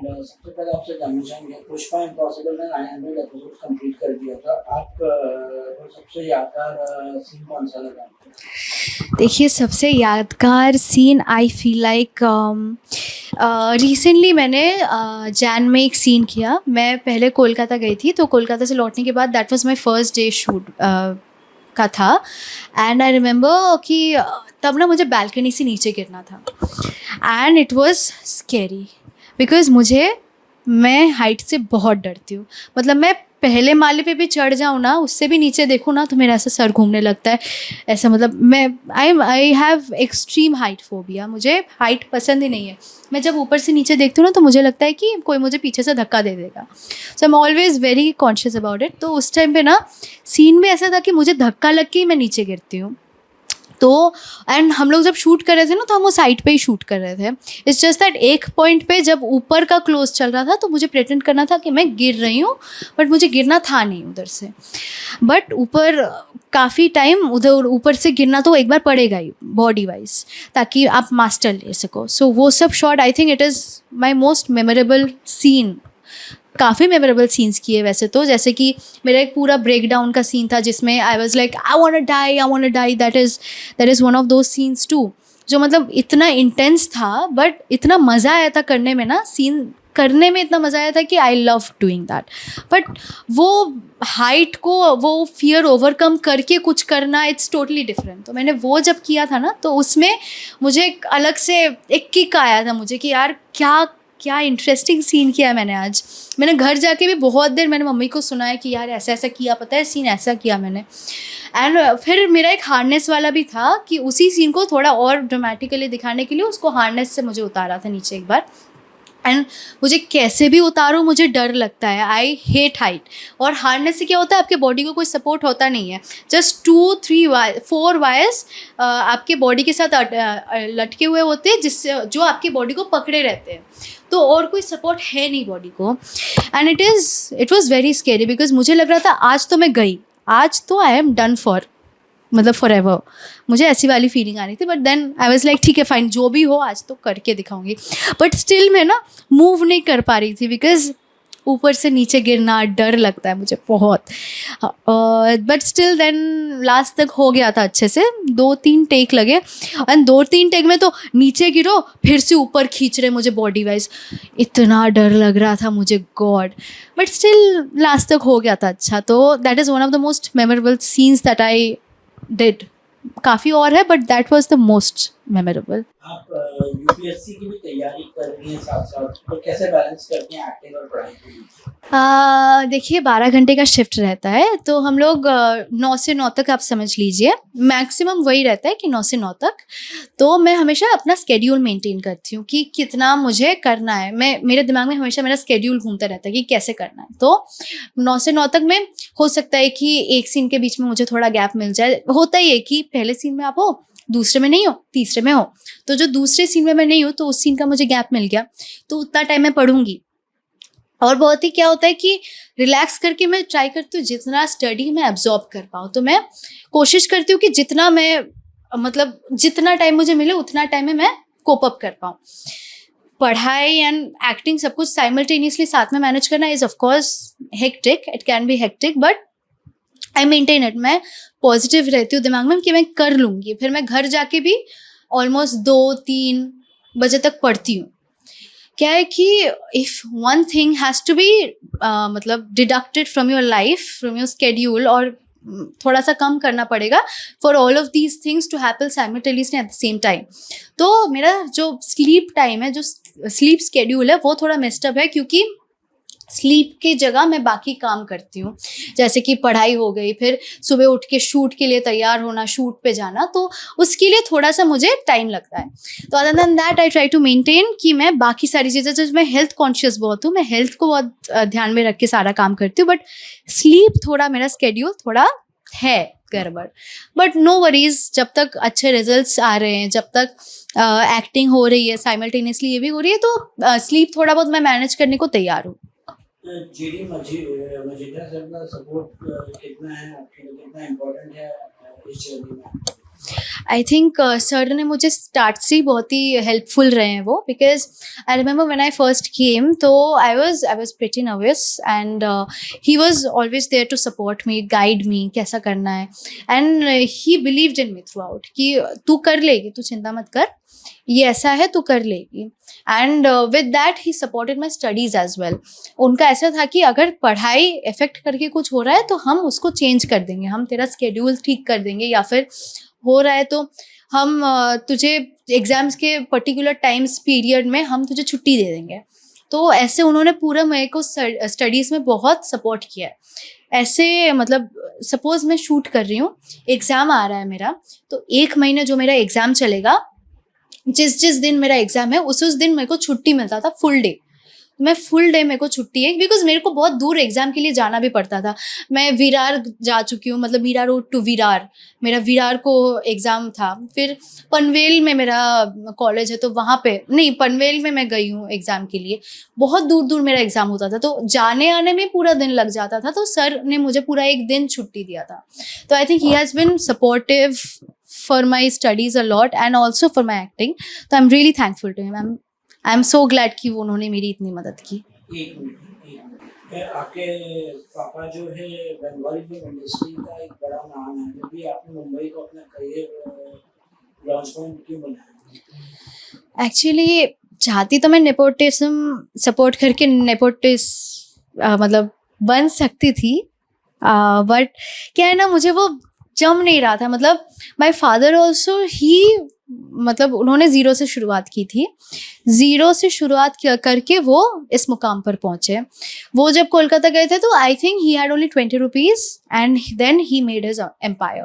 सबसे पहले आपसे जानना चाहेंगे, पुष्पा इम्पॉसिबल ने 900 एपिसोड कंप्लीट कर दिया था। आप को सबसे यादगार सीन कौन सा लगा? देखिए, सबसे यादगार scene I feel like recently मैंने जैन में एक सीन किया। मैं पहले कोलकाता गई थी, तो कोलकाता से लौटने के बाद that was my first day shoot का था। एंड आई रिमेंबर कि तब ना मुझे बालकनी से नीचे गिरना था and it was scary because मैं हाइट से बहुत डरती हूँ। मतलब मैं पहले माले पे भी चढ़ जाऊँ ना, उससे भी नीचे देखूँ ना, तो मेरा ऐसा सर घूमने लगता है। ऐसा मतलब I have extreme height phobia. मुझे हाइट पसंद ही नहीं है। मैं जब ऊपर से नीचे देखती हूँ ना, तो मुझे लगता है कि कोई मुझे पीछे से धक्का दे देगा। So I am always very conscious about it. तो उस टाइम पे ना सीन में ऐसा था कि मुझे धक्का लग के ही मैं नीचे गिरती हूँ। तो एंड हम लोग जब शूट कर रहे थे ना, तो हम वो साइड पे ही शूट कर रहे थे। इट्स जस्ट दैट एक पॉइंट पे जब ऊपर का क्लोज चल रहा था, तो मुझे प्रेटेंड करना था कि मैं गिर रही हूँ, बट मुझे गिरना था नहीं उधर से। बट ऊपर काफ़ी टाइम उधर ऊपर से गिरना तो एक बार पड़ेगा ही बॉडी वाइज, ताकि आप मास्टर ले सको। सो वो सब shot I think it is my most memorable scene. काफ़ी मेमोरेबल सीन्स किए वैसे तो, जैसे कि मेरा एक पूरा ब्रेक डाउन का सीन था जिसमें I was like I want to die. That is one of those scenes too, जो मतलब इतना इंटेंस था, बट इतना मज़ा आया था करने में ना। सीन करने में इतना मज़ा आया था कि I love doing that. But वो हाइट को, वो फियर ओवरकम करके कुछ करना, इट्स टोटली डिफरेंट। तो मैंने वो जब किया था ना, तो उसमें मुझे एक अलग से एक किक आया था मुझे कि यार क्या इंटरेस्टिंग सीन किया मैंने आज। मैंने घर जाके भी बहुत देर मैंने मम्मी को सुनाया कि यार ऐसा ऐसा किया, पता है सीन ऐसा किया मैंने। एंड फिर मेरा एक हार्नेस वाला भी था कि उसी सीन को थोड़ा और ड्रामेटिकली दिखाने के लिए उसको हार्नेस से मुझे उतारा था नीचे एक बार। एंड मुझे कैसे भी उतारो, मुझे डर लगता है। I hate height. और हार्नेस से क्या होता है, आपके बॉडी को कोई सपोर्ट होता नहीं है। जस्ट 4 वायर्स आपके बॉडी के साथ लटके हुए होते हैं, जिससे जो आपकी बॉडी को पकड़े रहते हैं। तो और कोई सपोर्ट है नहीं बॉडी को। And it was very scary because मुझे लग रहा था आज तो मैं गई, आज तो आई एम डन फॉर, मतलब फॉर एवर। मुझे ऐसी वाली फीलिंग आ रही थी। But then I was like ठीक है फाइन, जो भी हो आज तो करके दिखाऊंगी। बट स्टिल मैं ना मूव नहीं कर पा रही थी बिकॉज ऊपर से नीचे गिरना डर लगता है मुझे बहुत। बट स्टिल देन लास्ट तक हो गया था अच्छे से। 2-3 टेक लगे एंड 2-3 टेक में तो नीचे गिरो, फिर से ऊपर खींच रहे मुझे बॉडी वाइज। इतना डर लग रहा था मुझे, गॉड। बट स्टिल लास्ट तक हो गया था अच्छा। तो that is one of the most memorable scenes that I did. काफ़ी और है, but that was the most memorable. आप यूपीएससी की भी तैयारी कर रही हैं साथ साथ, तो कैसे बैलेंस करती हैं एक्टिंग और पढ़ाई के बीच? देखिए, 12 घंटे का शिफ्ट रहता है, तो हम लोग 9 से 9 तक आप समझ लीजिए, मैक्सिमम वही रहता है कि 9 से 9 तक। तो मैं हमेशा अपना स्केड्यूल मेंटेन करती हूँ कि कितना मुझे करना है। मेरे दिमाग में हमेशा मेरा स्केड्यूल घूमता रहता है कि कैसे करना है। तो 9 से 9 तक में हो सकता है कि एक सीन के बीच में मुझे थोड़ा गैप मिल जाए। होता ही है कि पहले सीन में आप हो, दूसरे में नहीं हो, तीसरे में हो। तो जो दूसरे सीन में मैं नहीं हूँ, तो उस सीन का मुझे गैप मिल गया, तो उतना टाइम मैं पढ़ूंगी। और बहुत ही क्या होता है कि रिलैक्स करके मैं ट्राई करती हूँ जितना स्टडी मैं एब्जॉर्ब कर पाऊँ। तो मैं कोशिश करती हूँ कि जितना मैं मतलब जितना टाइम मुझे मिले उतना टाइम में मैं कोप अप कर पाऊँ। पढ़ाई एंड एक्टिंग सब कुछ साइमल्टेनियसली साथ में मैनेज करना is of course hectic, it can be hectic, but I maintain it. मैं पॉजिटिव रहती हूँ दिमाग में कि मैं कर लूँगी। फिर मैं घर जाके भी ऑलमोस्ट 2-3 बजे तक पढ़ती हूँ। क्या है कि if one thing has to be मतलब deducted from your life, from your schedule, और थोड़ा सा कम करना पड़ेगा for all of these things to happen simultaneously at the same time. तो मेरा जो स्लीप टाइम है, जो स्लीप स्केड्यूल है, वो थोड़ा मेस्ड अप है, क्योंकि स्लीप की जगह मैं बाकी काम करती हूँ, जैसे कि पढ़ाई हो गई, फिर सुबह उठ के शूट के लिए तैयार होना, शूट पे जाना, तो उसके लिए थोड़ा सा मुझे टाइम लगता है। तो other than that I try to maintain कि मैं बाकी सारी चीज़ें, जैसे मैं हेल्थ कॉन्शियस बहुत हूँ, मैं हेल्थ को बहुत ध्यान में रख के सारा काम करती हूँ, बट स्लीप थोड़ा मेरा स्केड्यूल थोड़ा है गड़बड़। बट नो वरीज, जब तक अच्छे रिजल्ट्स आ रहे हैं, जब तक एक्टिंग हो रही है साइमल्टेनियसली, ये भी हो रही है, तो स्लीप थोड़ा बहुत मैं मैनेज करने को तैयार हूँ। जीडी मजीदा सर का सपोर्ट कितना है आपके लिए, कितना इम्पोर्टेंट है इस जर्नी में? आई थिंक सर ने मुझे स्टार्ट से ही बहुत ही हेल्पफुल रहे हैं वो, because I remember when I first came तो I was pretty nervous and he was always there to support me, guide me कैसा करना है, and he believed in me throughout कि तू कर लेगी, तू चिंता मत कर, ये ऐसा है तू कर लेगी. And with that he supported my studies as well. उनका ऐसा था कि अगर पढ़ाई इफेक्ट करके कुछ हो रहा है तो हम उसको चेंज कर देंगे, हम तेरा स्केड्यूल ठीक कर देंगे, या फिर हो रहा है तो हम तुझे एग्ज़ाम्स के पर्टिकुलर टाइम्स पीरियड में हम तुझे छुट्टी दे देंगे. तो ऐसे उन्होंने पूरा मेरे को स्टडीज़ में बहुत सपोर्ट किया है. ऐसे मतलब सपोज़ मैं शूट कर रही हूँ, एग्ज़ाम आ रहा है मेरा, तो 1 महीने जो मेरा एग्ज़ाम चलेगा, जिस दिन मेरा एग्ज़ाम है उस दिन मेरे को छुट्टी मिलता था फुल डे. मैं फुल डे मेरे को छुट्टी है, बिकॉज मेरे को बहुत दूर एग्ज़ाम के लिए जाना भी पड़ता था. मैं विरार जा चुकी हूँ, मतलब मीरा रोड टू विरार, मेरा विरार को एग्ज़ाम था. फिर पनवेल में मेरा कॉलेज है तो वहाँ पे नहीं, पनवेल में मैं गई हूँ एग्ज़ाम के लिए. बहुत दूर दूर मेरा एग्ज़ाम होता था, तो जाने आने में पूरा दिन लग जाता था. तो सर ने मुझे पूरा 1 दिन छुट्टी दिया था. तो I think he has been supportive for my studies a lot and also for my acting. So I'm really thankful to him. I'm so glad कि वो उन्होंने मेरी इतनी मदद की. एक मिनट, आपके पापा जो है बंगाली फिल्म इंडस्ट्री का एक बड़ा नाम है, जो भी आपने मुंबई को अपना करियर लॉन्च पॉइंट क्यों बनाया? एक्चुअली चाहती तो मैं नेपोटिज्म सपोर्ट करके मतलब बन सकती थी, बट क्या है ना, मुझे वो जम नहीं रहा था. मतलब माई फादर ऑल्सो ही, मतलब उन्होंने ज़ीरो से शुरुआत की थी, ज़ीरो से शुरुआत करके वो इस मुकाम पर पहुँचे. वो जब कोलकाता गए थे तो I think he had only 20 rupees and then he made his empire.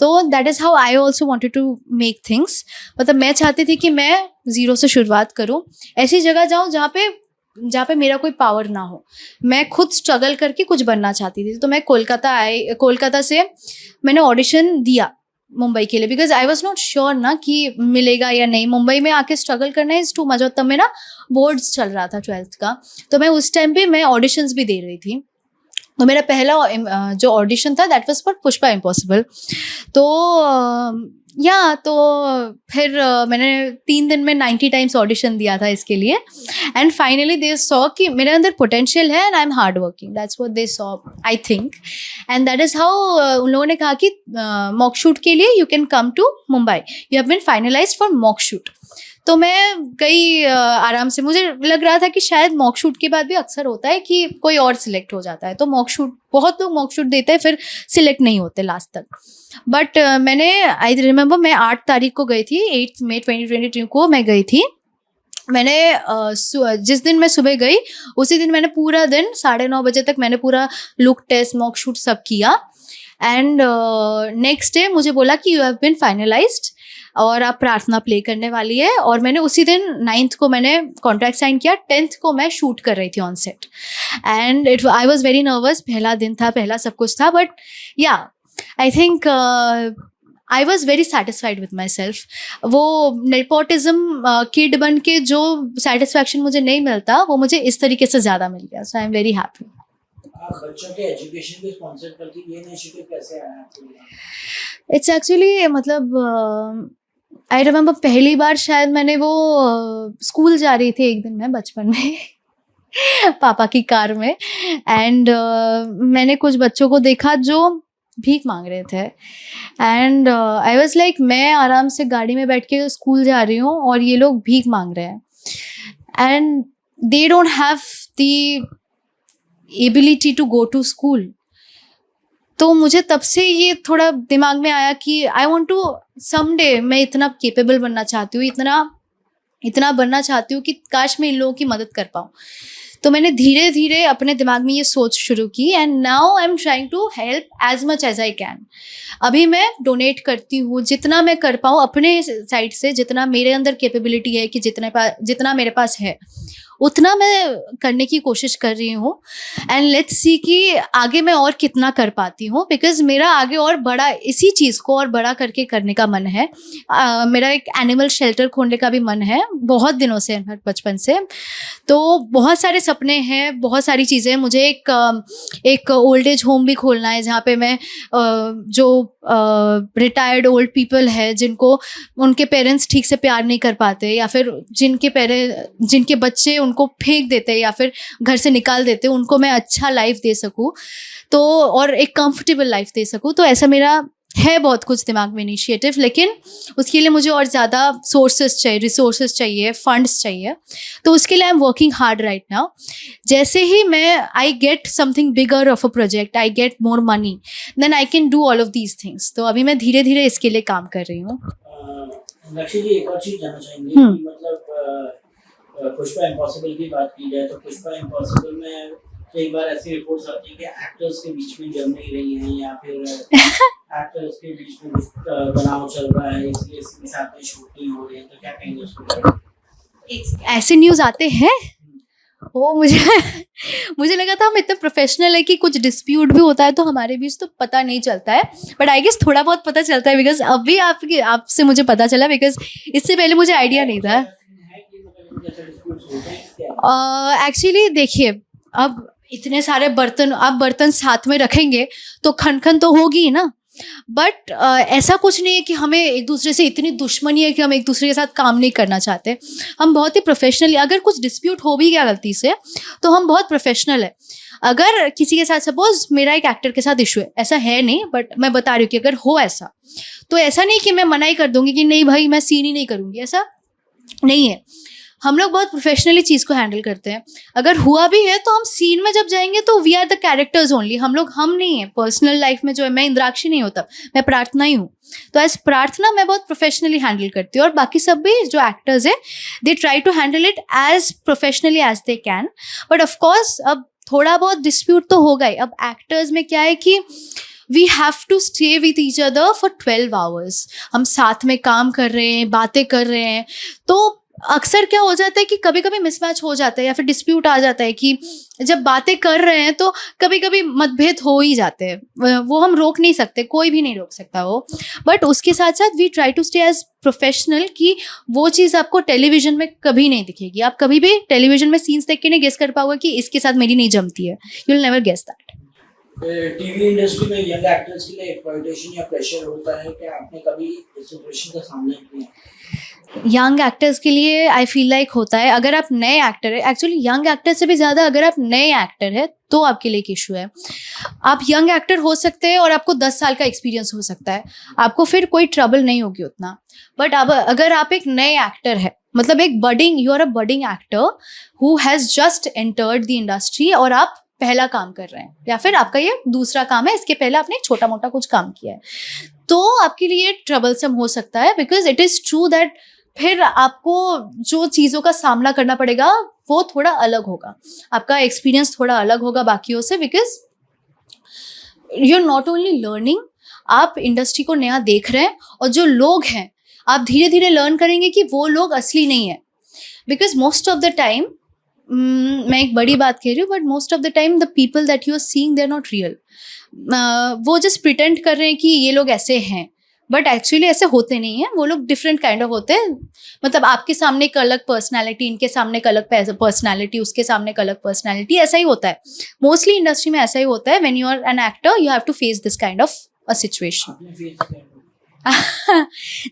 तो that is how I also wanted to make things. मतलब मैं चाहती थी कि मैं ज़ीरो से शुरुआत करूँ, ऐसी जगह जाऊँ जहाँ पे मेरा कोई पावर ना हो. मैं खुद स्ट्रगल करके कुछ बनना चाहती थी. तो मैं कोलकाता से मैंने ऑडिशन दिया मुंबई के लिए, because I was not sure ना कि मिलेगा या नहीं. मुंबई में आके स्ट्रगल करना इज़ टू मच. और तब मेरा बोर्ड्स चल रहा था 12th का, तो मैं उस टाइम पे मैं ऑडिशंस भी दे रही थी. तो मेरा पहला जो ऑडिशन था that was for Pushpa impossible. तो फिर मैंने 3 दिन में 90 टाइम्स ऑडिशन दिया था इसके लिए. एंड फाइनली दे सॉ कि मेरे अंदर पोटेंशियल है and I am hard working. That's what they saw I think. And that is how उन लोगों ने कहा कि मॉक शूट के लिए you can come to Mumbai, you have been finalised for mock shoot. तो मैं गई आराम से. मुझे लग रहा था कि शायद मॉक शूट के बाद भी अक्सर होता है कि कोई और सिलेक्ट हो जाता है, तो मॉक शूट, बहुत लोग मॉक शूट देते हैं फिर सिलेक्ट नहीं होते लास्ट तक. बट मैंने, आई रिमेंबर मैं 8 तारीख को गई थी, 8 मई 2022 को मैं गई थी. मैंने जिस दिन मैं सुबह गई उसी दिन मैंने पूरा दिन 9:30 बजे तक मैंने पूरा लुक टेस्ट, मॉक शूट सब किया. एंड नेक्स्ट डे मुझे बोला कि यू हैव बीन फाइनलाइज्ड और आप प्रार्थना प्ले करने वाली है. और मैंने उसी दिन 9th को मैंने कॉन्ट्रैक्ट साइन किया, 10th को मैं शूट कर रही थी on set. And I was very nervous. पहला दिन था, पहला सब कुछ था, बट या I think I was very satisfied with my self. वो नेपोटिज्म किड बन के जो सेटिस्फैक्शन मुझे नहीं मिलता वो मुझे इस तरीके से ज़्यादा मिल गया. सो आई एम वेरी हैप्पी. आप बच्चों के एजुकेशन को स्पॉन्सर करती, ये इनिशिएटिव कैसे आया आपको? इट्स एक्चुअली मतलब आई रिमेंबर पहली बार शायद मैंने वो स्कूल जा रही थी एक दिन मैं बचपन में पापा की कार में. एंड मैंने कुछ बच्चों को देखा जो भीख मांग रहे थे. एंड आई वाज लाइक, मैं आराम से गाड़ी में बैठ के स्कूल जा रही हूँ और ये लोग भीख मांग रहे हैं. And they don't have the ability to go to school. तो मुझे तब से ये थोड़ा दिमाग में आया कि आई वॉन्ट टू समडे, मैं इतना केपेबल बनना चाहती हूँ, इतना बनना चाहती हूँ कि काश मैं इन लोगों की मदद कर पाऊँ. तो मैंने धीरे धीरे अपने दिमाग में ये सोच शुरू की. And now I am trying to help as much as I can. अभी मैं डोनेट करती हूँ जितना मैं कर पाऊँ अपने साइड से, जितना मेरे अंदर कैपेबिलिटी है कि जितना मेरे पास है उतना मैं करने की कोशिश कर रही हूँ एंड लेट्स सी कि आगे मैं और कितना कर पाती हूँ, बिकॉज मेरा आगे और बड़ा इसी चीज़ को और बड़ा करके करने का मन है। मेरा एक एनिमल शेल्टर खोलने का भी मन है बहुत दिनों से, बचपन से। तो बहुत सारे सपने हैं, बहुत सारी चीज़ें। मुझे एक ओल्ड एज होम भी खोलना है जहाँ पे मैं जो रिटायर्ड ओल्ड पीपल है जिनको उनके पेरेंट्स ठीक से प्यार नहीं कर पाते, या फिर जिनके बच्चे उनको फेंक देते या फिर घर से निकाल देते, उनको मैं अच्छा लाइफ दे सकूँ तो, और एक कंफर्टेबल लाइफ दे सकूँ। तो ऐसा मेरा है बहुत कुछ दिमाग में इनिशिएटिव, लेकिन उसके लिए मुझे और ज़्यादा रिसोर्सेज चाहिए, फंड्स चाहिए। तो उसके लिए I am working hard right now. जैसे ही मैं I get something bigger of a project, I get more money, then I can do all of these things. तो अभी मैं धीरे धीरे इसके लिए काम कर रही हूँ। लक्ष्य जी, एक और चीज़ जानना चाहेंगे कि मतलब पुष्पा इम्पॉसिबल की बात की जाए तो पुष्पा इम्पॉसिबल में कई बार ऐसी रिपोर्ट्स आती हैं कि एक्टर्स के बीच में जम नहीं रही हैं, या फिर एक्टर्स के बीच में कुछ तनाव चल रहा है, इसलिए इसके साथ में शूट नहीं हो रही है, तो क्या कहेंगे उसको? ऐसे न्यूज़ आते हैं? वो मुझे लगा था हम इतने प्रोफेशनल है कि कुछ डिस्प्यूट भी होता है तो हमारे बीच तो पता नहीं चलता है, बट आई गेस थोड़ा बहुत पता चलता है, बिकॉज अभी आपसे मुझे पता चला, बिकॉज इससे पहले मुझे आइडिया नहीं था। एक्चुअली देखिए, अब इतने सारे बर्तन, आप बर्तन साथ में रखेंगे तो खनखन तो होगी ही ना, बट ऐसा कुछ नहीं है कि हमें एक दूसरे से इतनी दुश्मनी है कि हम एक दूसरे के साथ काम नहीं करना चाहते। हम बहुत ही प्रोफेशनली, अगर कुछ डिस्प्यूट हो भी गया गलती से तो हम बहुत प्रोफेशनल है। अगर किसी के साथ, सपोज मेरा एक एक्टर के साथ इशू है, ऐसा है नहीं बट मैं बता रही हूँ कि अगर हो ऐसा, तो ऐसा नहीं कि मैं मना ही कर दूंगी कि नहीं भाई मैं सीन ही नहीं करूँगी, ऐसा नहीं है। हम लोग बहुत प्रोफेशनली चीज़ को हैंडल करते हैं। अगर हुआ भी है तो हम सीन में जब जाएंगे तो we are the characters only, हम नहीं है। पर्सनल लाइफ में जो है, मैं इंद्राक्षी नहीं होता, मैं प्रार्थना ही हूँ। तो एज प्रार्थना मैं बहुत प्रोफेशनली हैंडल करती हूँ, और बाकी सब भी जो एक्टर्स है they try to handle it as professionally as they can. But of course अब थोड़ा बहुत डिस्प्यूट तो होगा ही। अब एक्टर्स में क्या है कि we have to stay with each other for 12 hours. हम साथ में काम कर रहे हैं, बातें कर रहे हैं, तो अक्सर क्या हो जाता है कि कभी कभी मिसमैच हो जाता है या फिर डिस्प्यूट आ जाता है कि जब बातें कर रहे हैं तो कभी कभी मतभेद हो ही जाते हैं। वो हम रोक नहीं सकते, कोई भी नहीं रोक सकता वो। बट उसके साथ साथ we try to stay as professional कि वो चीज़ आपको टेलीविजन में कभी नहीं दिखेगी। आप कभी भी टेलीविजन में सीन्स देख के नहीं गेस कर पाओगे कि इसके साथ मेरी नहीं जमती है। You will never guess that. TV industry में यंग एक्टर्स के लिए एक्सप्लॉयटेशन या प्रेशर होता है, क्या आपने कभी इस सिचुएशन का सामना किया? यंग एक्टर्स के लिए आई फील लाइक होता है। अगर आप नए एक्टर है, एक्चुअली यंग एक्टर से भी ज़्यादा अगर आप नए एक्टर है तो आपके लिए एक इशू है। आप यंग एक्टर हो सकते हैं और आपको 10 साल का एक्सपीरियंस हो सकता है, आपको फिर कोई ट्रबल नहीं होगी उतना। बट अब अगर आप एक नए एक्टर है, मतलब you are a budding actor who has just entered the industry, और आप पहला काम कर रहे हैं या फिर आपका ये दूसरा काम है, इसके पहले आपने छोटा मोटा कुछ काम किया है, तो आपके लिए ट्रबलसम हो सकता है। Because it is true that फिर आपको जो चीज़ों का सामना करना पड़ेगा वो थोड़ा अलग होगा, आपका एक्सपीरियंस थोड़ा अलग होगा बाकियों से। Because you are not only learning, आप इंडस्ट्री को नया देख रहे हैं, और जो लोग हैं आप धीरे धीरे लर्न करेंगे कि वो लोग असली नहीं है। Because most of the time, मैं एक बड़ी बात कह रही हूँ, but most of the time the people that you are seeing they are not real. वो जस्ट प्रिटेंड कर रहे हैं कि ये लोग ऐसे हैं, बट एक्चुअली ऐसे होते नहीं हैं। वो लोग डिफरेंट काइंड ऑफ होते हैं। मतलब आपके सामने एक अलग पर्सनैलिटी, इनके सामने एक अलग पर्सनैलिटी, उसके सामने एक अलग पर्सनैलिटी, ऐसा ही होता है। मोस्टली इंडस्ट्री में ऐसा ही होता है। When you are an actor you have to face this kind of a situation.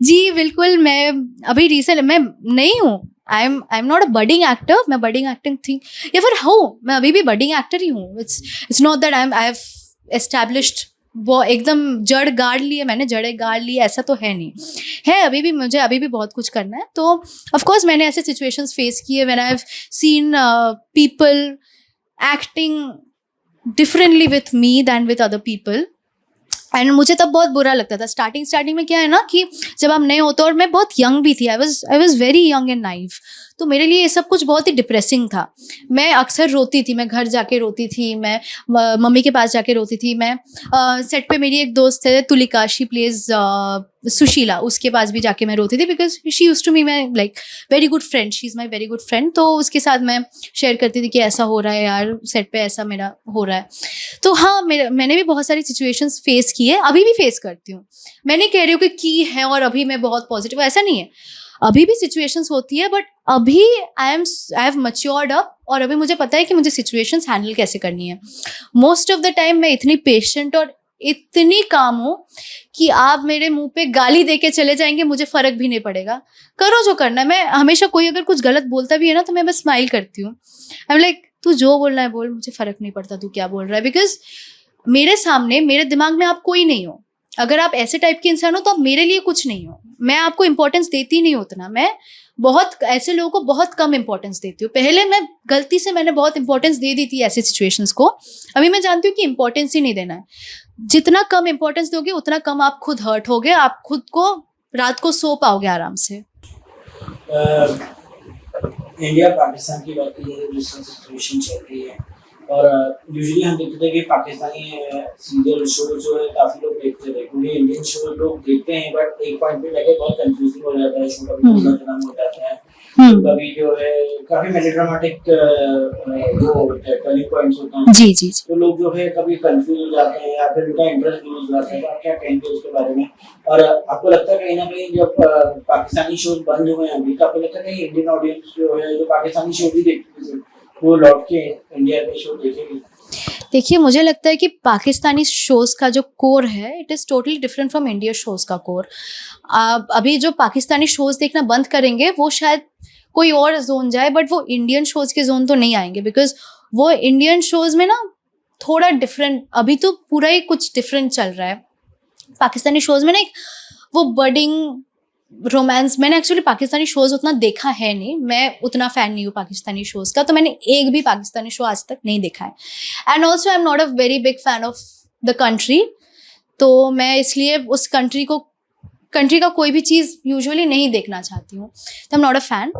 जी बिल्कुल। मैं अभी रिसेंट, मैं नहीं हूँ, I am not a budding actor. मैं बडिंग एक्टिंग थी या फिर हूँ, मैं अभी भी बडिंग एक्टर ही हूँ। It's not that I have established, वो एकदम जड़ गाड़ लिए, मैंने जड़ें गाड़ ली, ऐसा तो है नहीं है। अभी भी मुझे अभी भी बहुत कुछ करना है। तो ऑफ कोर्स मैंने ऐसे सिचुएशंस फेस किए when I have seen people acting differently with me than with other people, and मुझे तब बहुत बुरा लगता था। स्टार्टिंग में क्या है ना कि जब हम नए होते, और मैं बहुत यंग भी थी, I was very young and naive, तो मेरे लिए ये सब कुछ बहुत ही डिप्रेसिंग था। मैं अक्सर रोती थी, मैं घर जाके रोती थी, मैं मम्मी के पास जाके रोती थी। मैं सेट पे मेरी एक दोस्त है तुलिका, शी प्लेज सुशीला, उसके पास भी जाके मैं रोती थी because she used to me my like very good friend, she is my very good friend. तो उसके साथ मैं शेयर करती थी कि ऐसा हो रहा है यार, सेट पे ऐसा मेरा हो रहा है। तो हाँ, मैंने भी बहुत सारी सिचुएशंस फेस की है, अभी भी फेस करती हूँ। मैं नहीं कह रही हूँ कि की है और अभी मैं बहुत पॉजिटिव, ऐसा नहीं है, अभी भी सिचुएशंस होती है, बट अभी आई हैव मैच्योर्ड अप और अभी मुझे पता है कि मुझे सिचुएशंस हैंडल कैसे करनी है। मोस्ट ऑफ द टाइम मैं इतनी पेशेंट और इतनी काम हूँ कि आप मेरे मुंह पे गाली दे के चले जाएंगे, मुझे फ़र्क भी नहीं पड़ेगा, करो जो करना है। मैं हमेशा कोई अगर कुछ गलत बोलता भी है ना तो मैं बस स्माइल करती हूँ। आई एम लाइक तू जो बोलना है बोल, मुझे फ़र्क नहीं पड़ता तू क्या बोल रहा है, बिकॉज मेरे सामने मेरे दिमाग में आप कोई नहीं हो। अगर आप ऐसे टाइप के इंसान हो तो आप मेरे लिए कुछ नहीं हो। मैं आपको इंपॉर्टेंस देती नहीं उतना, मैं बहुत ऐसे लोगों को बहुत कम इंपॉर्टेंस देती हूँ। पहले मैं गलती से मैंने बहुत इंपॉर्टेंस दे दी थी ऐसे सिचुएशंस को, अभी मैं जानती हूँ कि इंपॉर्टेंस ही नहीं देना है। जितना कम इंपॉर्टेंस दोगे उतना कम आप खुद हर्ट होगे, आप खुद को रात को सो पाओगे आराम से। इंडिया पाकिस्तान की बात की है, जिस तरह सिचुएशन चल रही है, और यूजुअली हम देखते थे कि पाकिस्तानी सीरियल शो जो है काफ़ी लोग देखते थे, क्योंकि इंडियन शो लोग देखते हैं बट एक पॉइंट पे जाके बहुत कंफ्यूजिंग हो जाता है, शो का भी खत्म हो जाता है, कभी जो है काफ़ी मेलोड्रामेटिक वो टर्निंग पॉइंट्स होते हैं। जी जी जी। तो लोग जो है कभी कंफ्यूज हो जाते हैं या फिर उनका इंटरेस्ट लूज हो जाता है। तो आप क्या कहेंगे उसके बारे में? और आपको लगता है कहीं ना कहीं जब पाकिस्तानी शोज बंद हुए हैं अभी, तो आपको लगता है कहीं इंडियन ऑडियंस जो है जो पाकिस्तानी शो भी देखती थी वो लौट के इंडिया के शो देखेगी? देखिए, मुझे लगता है कि पाकिस्तानी शोज़ का जो कोर है it is totally different from India shows का कोर। अभी जो पाकिस्तानी शोज़ देखना बंद करेंगे वो शायद कोई और जोन जाए, बट वो इंडियन शोज़ के जोन तो नहीं आएंगे, बिकॉज वो इंडियन शोज़ में ना थोड़ा डिफरेंट, अभी तो पूरा ही कुछ डिफरेंट चल रहा है। पाकिस्तानी शोज़ में ना एक वो बडिंग रोमांस, मैंने एक्चुअली पाकिस्तानी शोज़ उतना देखा है नहीं, मैं उतना फ़ैन नहीं हूँ पाकिस्तानी शोज़ का, तो मैंने एक भी पाकिस्तानी शो आज तक नहीं देखा है। And also I am not a very big fan of the country, तो मैं इसलिए उस कंट्री का कोई भी चीज़ यूजुअली नहीं देखना चाहती हूँ, तो I am not a fan.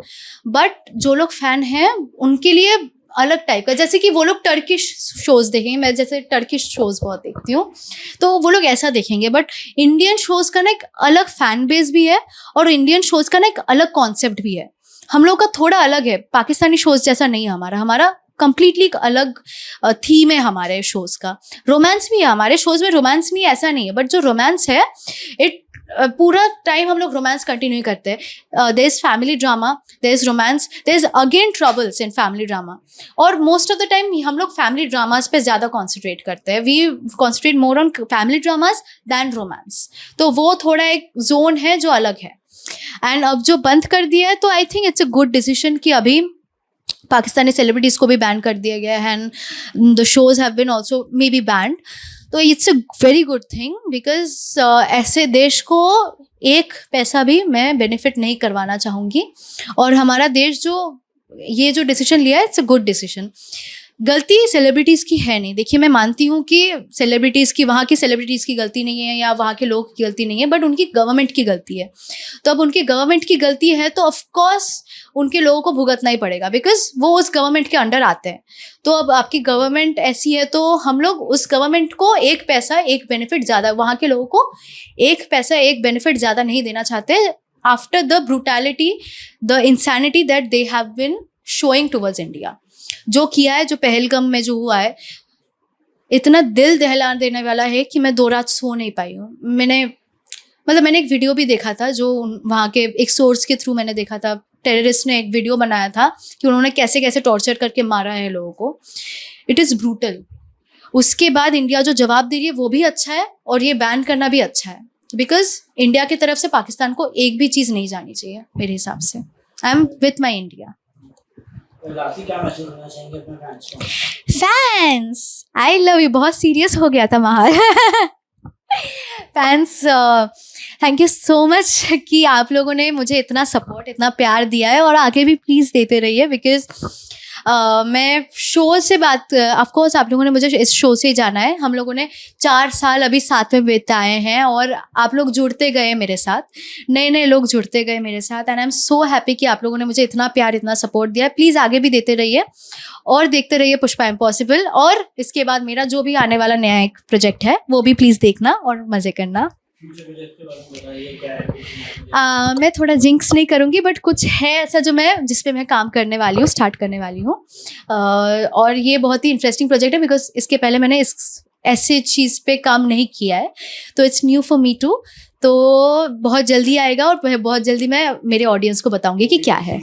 But जो लोग फ़ैन हैं उनके लिए अलग टाइप का, जैसे कि वो लोग टर्किश शोज़ देखेंगे, मैं जैसे टर्किश शोज़ बहुत देखती हूँ, तो वो लोग ऐसा देखेंगे। बट इंडियन शोज़ का ना एक अलग फ़ैन बेस भी है और इंडियन शोज़ का ना एक अलग कॉन्सेप्ट भी है। हम लोग का थोड़ा अलग है, पाकिस्तानी शोज़ जैसा नहीं है हमारा कंप्लीटली एक अलग थीम है हमारे शोज़ का। रोमांस भी है हमारे शोज़ में, रोमांस नहीं ऐसा नहीं है, बट जो रोमांस है इट पूरा टाइम हम लोग रोमांस कंटिन्यू करते हैं। There is family drama, there is romance, there is again troubles in family drama, और मोस्ट ऑफ द टाइम हम लोग फैमिली ड्रामास पे ज़्यादा कॉन्सेंट्रेट करते हैं। We concentrate more on family dramas than romance, तो वो थोड़ा एक जोन है जो अलग है। एंड अब जो बंद कर दिया है तो I think it's a good decision कि अभी पाकिस्तानी सेलिब्रिटीज़ को भी बैन कर दिया गया है and the shows have been also may be banned, तो it's a very good thing, because ऐसे देश को एक पैसा भी मैं बेनिफिट नहीं करवाना चाहूँगी। और हमारा देश जो ये जो डिसीजन लिया है इट्स अ गुड डिसीजन। गलती सेलिब्रिटीज़ की है नहीं, देखिए मैं मानती हूँ कि सेलिब्रिटीज़ की, वहाँ की सेलिब्रिटीज़ की गलती नहीं है या वहाँ के लोग की गलती नहीं है, बट उनकी गवर्नमेंट की गलती है। तो अब उनकी गवर्नमेंट की गलती है तो ऑफकोर्स उनके लोगों को भुगतना ही पड़ेगा, बिकॉज वो उस गवर्नमेंट के अंडर आते हैं। तो अब आपकी गवर्नमेंट ऐसी है तो हम लोग उस गवर्नमेंट को एक पैसा एक बेनिफिट ज़्यादा, वहाँ के लोगों को एक पैसा एक बेनिफिट ज़्यादा नहीं देना चाहते after the brutality, the insanity that they have been showing towards India. जो किया है, जो पहलगाम में जो हुआ है, इतना दिल दहला देने वाला है कि मैं 2 रात सो नहीं पाई हूँ। मैंने एक वीडियो भी देखा था जो वहाँ के एक सोर्स के थ्रू मैंने देखा था, टेररिस्ट ने एक वीडियो बनाया था कि उन्होंने कैसे कैसे टॉर्चर करके मारा है लोगों को। It is brutal. उसके बाद इंडिया जो जवाब दे रही है वो भी अच्छा है और ये बैन करना भी अच्छा है, बिकॉज इंडिया की तरफ से पाकिस्तान को एक भी चीज़ नहीं जानी चाहिए मेरे हिसाब से। I am with my India. क्या मैसेज देना चाहेंगे अपने फैंस को? Fans, I love you. बहुत सीरियस हो गया था Mahal. Fans, thank you so much कि आप लोगों ने मुझे इतना सपोर्ट, इतना प्यार दिया है और आगे भी प्लीज़ देते रहिए, बिकॉज मैं शो से बात, ऑफ कोर्स आप लोगों ने मुझे इस शो से ही जाना है। हम लोगों ने 4 साल अभी साथ में बिताए हैं और आप लोग जुड़ते गए मेरे साथ, नए नए लोग जुड़ते गए मेरे साथ, and I am so happy कि आप लोगों ने मुझे इतना प्यार, इतना सपोर्ट दिया। प्लीज़ आगे भी देते रहिए और देखते रहिए पुष्पा इम्पॉसिबल, और इसके बाद मेरा जो भी आने वाला नया एक प्रोजेक्ट है वो भी प्लीज़ देखना और मज़े करना। फ्यूचर प्रोजेक्ट के बारे में बताइए, क्या है? मैं थोड़ा जिंक्स नहीं करूँगी, बट कुछ है ऐसा जो मैं, जिस पे मैं काम करने वाली हूँ, स्टार्ट करने वाली हूँ। और ये बहुत ही इंटरेस्टिंग प्रोजेक्ट है बिकॉज इसके पहले मैंने इस ऐसे चीज़ पे काम नहीं किया है, तो it's new for me too. तो बहुत जल्दी आएगा और बहुत जल्दी मैं मेरे ऑडियंस को बताऊंगी कि क्या है।